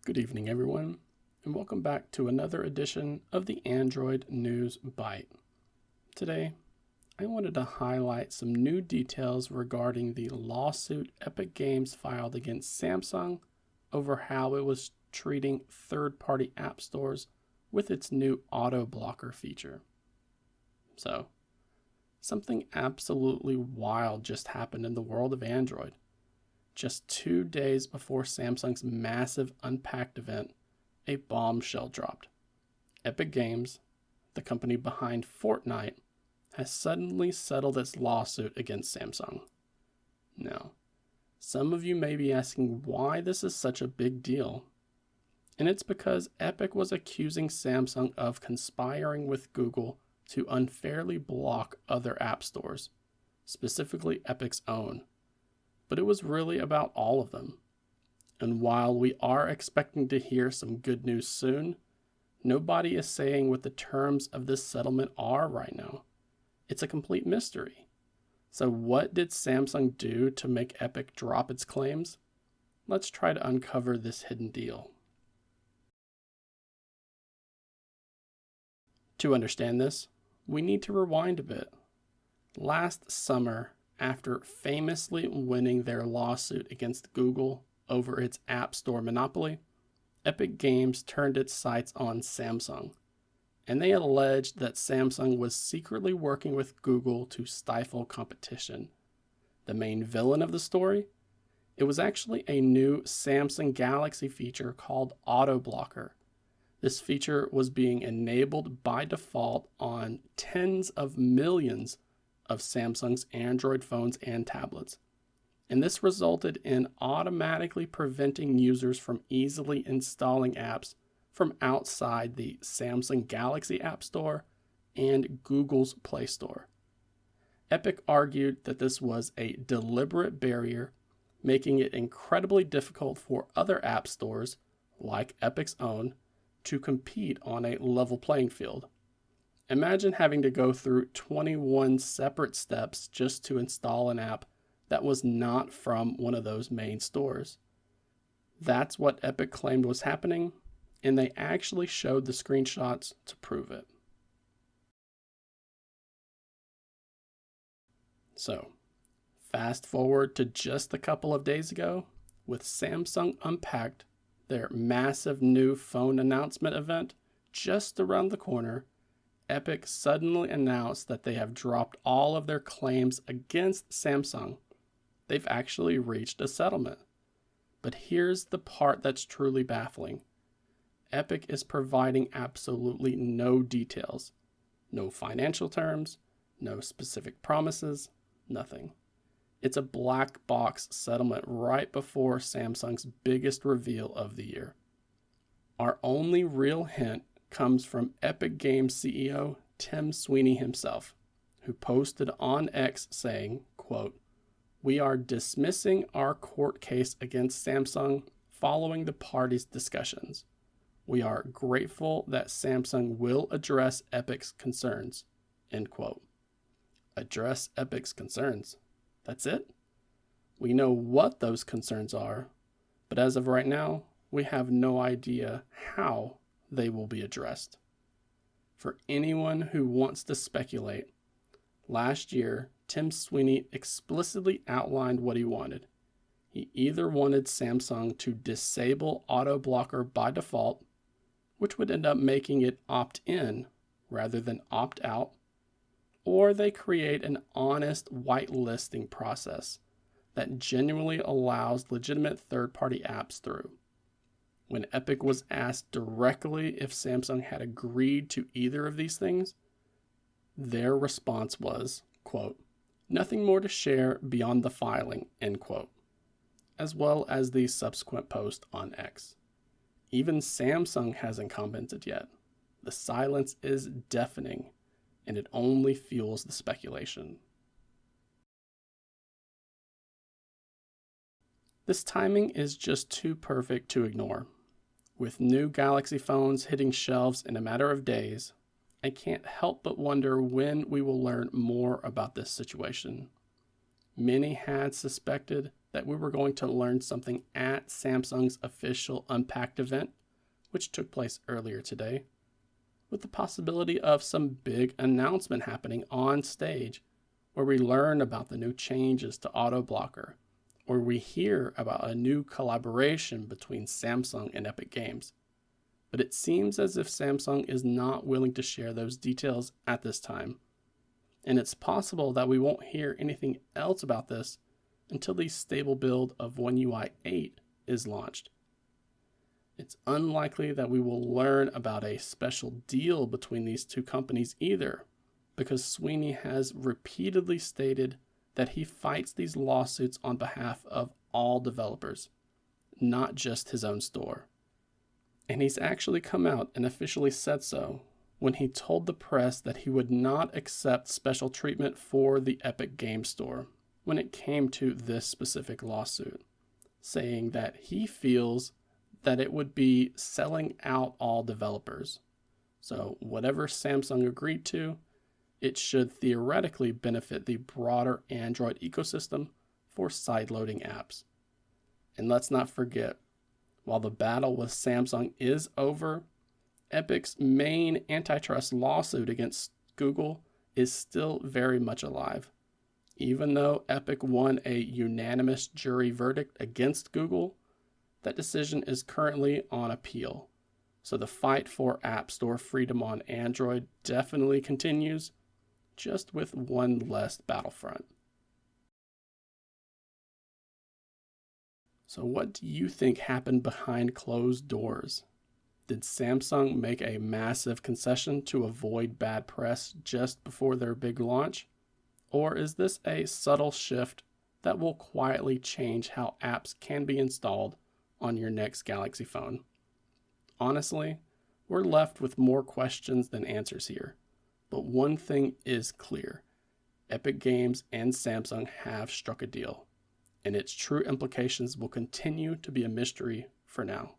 Good evening, everyone, and welcome back to another edition of the Android News Byte. Today, I wanted to highlight some new details regarding the lawsuit Epic Games filed against Samsung over how it was treating third-party app stores with its new auto blocker feature. So, something absolutely wild just happened in the world of Android. Just 2 days before Samsung's massive Unpacked event, a bombshell dropped. Epic Games, the company behind Fortnite, has suddenly settled its lawsuit against Samsung. Now, some of you may be asking why this is such a big deal. And it's because Epic was accusing Samsung of conspiring with Google to unfairly block other app stores, specifically Epic's own. But it was really about all of them. And while we are expecting to hear some good news soon, nobody is saying what the terms of this settlement are right now. It's a complete mystery. So what did Samsung do to make Epic drop its claims? Let's try to uncover this hidden deal. To understand this, we need to rewind a bit. Last summer, after famously winning their lawsuit against Google over its App Store monopoly, Epic Games turned its sights on Samsung, and they alleged that Samsung was secretly working with Google to stifle competition. The main villain of the story? It was actually a new Samsung Galaxy feature called Auto Blocker. This feature was being enabled by default on tens of millions of Samsung's Android phones and tablets. And this resulted in automatically preventing users from easily installing apps from outside the Samsung Galaxy App Store and Google's Play Store. Epic argued that this was a deliberate barrier, making it incredibly difficult for other app stores, like Epic's own, to compete on a level playing field. Imagine having to go through 21 separate steps just to install an app that was not from one of those main stores. That's what Epic claimed was happening, and they actually showed the screenshots to prove it. So, fast forward to just a couple of days ago, with Samsung Unpacked, their massive new phone announcement event just around the corner, Epic suddenly announced that they have dropped all of their claims against Samsung. They've actually reached a settlement. But here's the part that's truly baffling. Epic is providing absolutely no details. No financial terms, no specific promises, nothing. It's a black box settlement right before Samsung's biggest reveal of the year. Our only real hint comes from Epic Games CEO Tim Sweeney himself, who posted on X saying, quote, "We are dismissing our court case against Samsung following the parties' discussions. We are grateful that Samsung will address Epic's concerns." End quote. Address Epic's concerns. That's it? We know what those concerns are, but as of right now, we have no idea how they will be addressed. For anyone who wants to speculate, last year, Tim Sweeney explicitly outlined what he wanted. He either wanted Samsung to disable Auto Blocker by default, which would end up making it opt-in rather than opt-out, or they create an honest whitelisting process that genuinely allows legitimate third-party apps through. When Epic was asked directly if Samsung had agreed to either of these things, their response was, quote, "Nothing more to share beyond the filing," end quote, as well as the subsequent post on X. Even Samsung hasn't commented yet. The silence is deafening, and it only fuels the speculation. This timing is just too perfect to ignore. With new Galaxy phones hitting shelves in a matter of days, I can't help but wonder when we will learn more about this situation. Many had suspected that we were going to learn something at Samsung's official Unpacked event, which took place earlier today, with the possibility of some big announcement happening on stage where we learn about the new changes to Auto Blocker, or we hear about a new collaboration between Samsung and Epic Games. But it seems as if Samsung is not willing to share those details at this time. And it's possible that we won't hear anything else about this until the stable build of One UI 8 is launched. It's unlikely that we will learn about a special deal between these two companies either, because Sweeney has repeatedly stated that he fights these lawsuits on behalf of all developers, not just his own store. And he's actually come out and officially said so when he told the press that he would not accept special treatment for the Epic Games Store when it came to this specific lawsuit, saying that he feels that it would be selling out all developers. So whatever Samsung agreed to, it should theoretically benefit the broader Android ecosystem for side-loading apps. And let's not forget, while the battle with Samsung is over, Epic's main antitrust lawsuit against Google is still very much alive. Even though Epic won a unanimous jury verdict against Google, that decision is currently on appeal. So the fight for App Store freedom on Android definitely continues, just with one less battlefront. So what do you think happened behind closed doors? Did Samsung make a massive concession to avoid bad press just before their big launch? Or is this a subtle shift that will quietly change how apps can be installed on your next Galaxy phone? Honestly, we're left with more questions than answers here. But one thing is clear. Epic Games and Samsung have struck a deal, and its true implications will continue to be a mystery for now.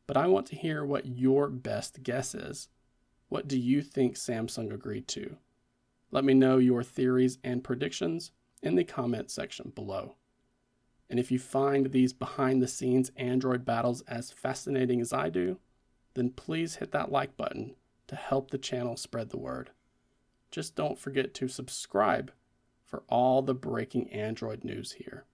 But I want to hear what your best guess is. What do you think Samsung agreed to? Let me know your theories and predictions in the comment section below. And if you find these behind-the-scenes Android battles as fascinating as I do, then please hit that like button to help the channel spread the word. Just don't forget to subscribe for all the breaking Android news here.